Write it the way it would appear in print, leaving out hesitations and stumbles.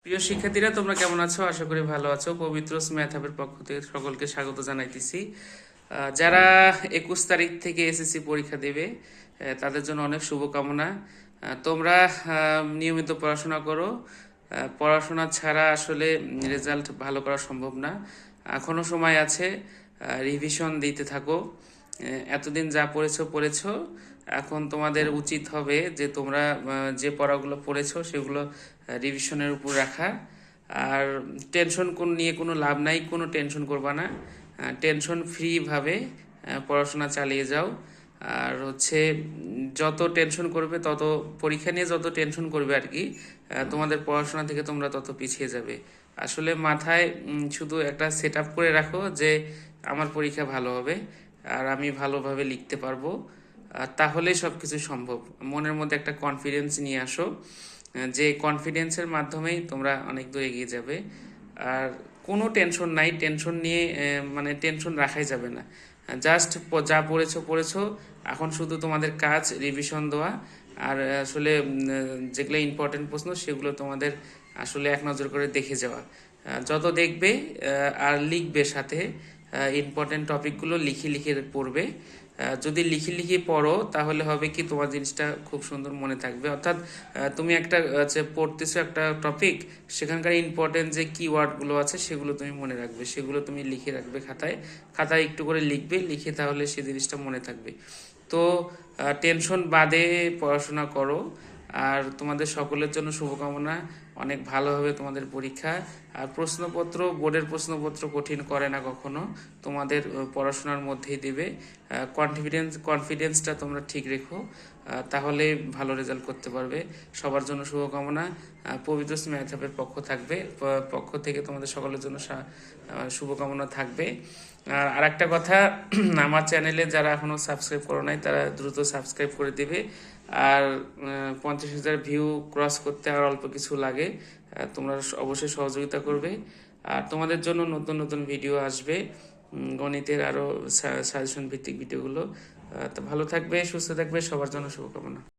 প্রিয় শিক্ষার্থীরা, তোমরা কেমন আছো? আশা করি ভালো আছো। পবিত্র ম্যাথ হাবের পক্ষ থেকে সকলকে স্বাগত জানাইতেছি। যারা 21 তারিখ থেকে এসএসসি পরীক্ষা দেবে তাদের জন্য অনেক শুভকামনা। তোমরা নিয়মিত পড়াশোনা করো। পড়াশোনা ছাড়া আসলে রেজাল্ট ভালো করা সম্ভব না। এখনো সময় আছে, রিভিশন দিতে থাকো। এতদিন যা পড়েছো, এখন তোমাদের উচিত হবে যে তোমরা যে পড়াগুলো পড়েছো সেগুলো রিভিশনের উপর রাখা। আর টেনশন নিয়ে কোনো লাভ নাই, কোনো টেনশন করবা না। টেনশন ফ্রিভাবে পড়াশোনা চালিয়ে যাও। আর হচ্ছে যত টেনশন করবে, তত পরীক্ষা নিয়ে যত টেনশন করবে আর কি, তোমাদের পড়াশোনা থেকে তোমরা তত পিছিয়ে যাবে। আসলে মাথায় শুধু একটা সেট আপ করে রাখো যে আমার পরীক্ষা ভালো হবে আর আমি ভালোভাবে লিখতে পারবো। তাহলেই সব কিছু সম্ভব। মনের মধ্যে একটা কনফিডেন্স নিয়ে আসো, যে কনফিডেন্সের মাধ্যমেই তোমরা অনেক দূর এগিয়ে যাবে। আর কোনো টেনশন নাই, টেনশন নিয়ে মানে টেনশন রাখাই যাবে না। জাস্ট যা পড়েছো, এখন শুধু তোমাদের কাজ রিভিশন দেওয়া। আর আসলে যেগুলো ইম্পর্টেন্ট প্রশ্ন সেগুলো তোমাদের আসলে এক নজর করে দেখে যাওয়া। যত দেখবে আর লিখবে, সাথে ইম্পর্টেন্ট টপিকগুলো লিখে লিখে পড়বে। যদি লিখে পড়ো তাহলে হবে কি, তোমার জিনিসটা খুব সুন্দর মনে থাকবে। অর্থাৎ তুমি একটা পড়তেছো একটা টপিক, সেখানকার ইম্পর্টেন্ট যে কিওয়ার্ডগুলো আছে সেগুলো তুমি মনে রাখবে, সেগুলো তুমি লিখে রাখবে খাতায়। খাতায় একটু করে লিখবে, লিখে তাহলে সেই জিনিসটা মনে থাকবে। তো টেনশন বাদে পড়াশোনা করো। আর তোমাদের সকলের জন্য শুভকামনা। অনেক ভালো হবে তোমাদের পরীক্ষা। আর প্রশ্নপত্র, বোর্ডের প্রশ্নপত্র কঠিন করে না কখনো, তোমাদের পড়াশোনার মধ্যেই দেবে। কনফিডেন্সটা তোমরা ঠিক রেখো, তাহলে ভালো রেজাল্ট করতে পারবে। সবার জন্য শুভকামনা। পবিত্র ম্যাথ হাবের পক্ষ থেকে তোমাদের সকলের জন্য শুভকামনা থাকবে। আর একটা কথা, আমার চ্যানেলে যারা এখনো সাবস্ক্রাইব করো নাই তারা দ্রুত সাবস্ক্রাইব করে দিবে। আর 50,000 ভিউ ক্রস করতে আর অল্প কিছু লাগে, তোমরা অবশ্যই সহযোগিতা করবে। আর তোমাদের জন্য নতুন নতুন ভিডিও আসবে, গণিতের আরও সাজেশন ভিত্তিক ভিডিওগুলো। তো ভালো থাকবে, সুস্থ থাকবে, সবার জন্য শুভকামনা।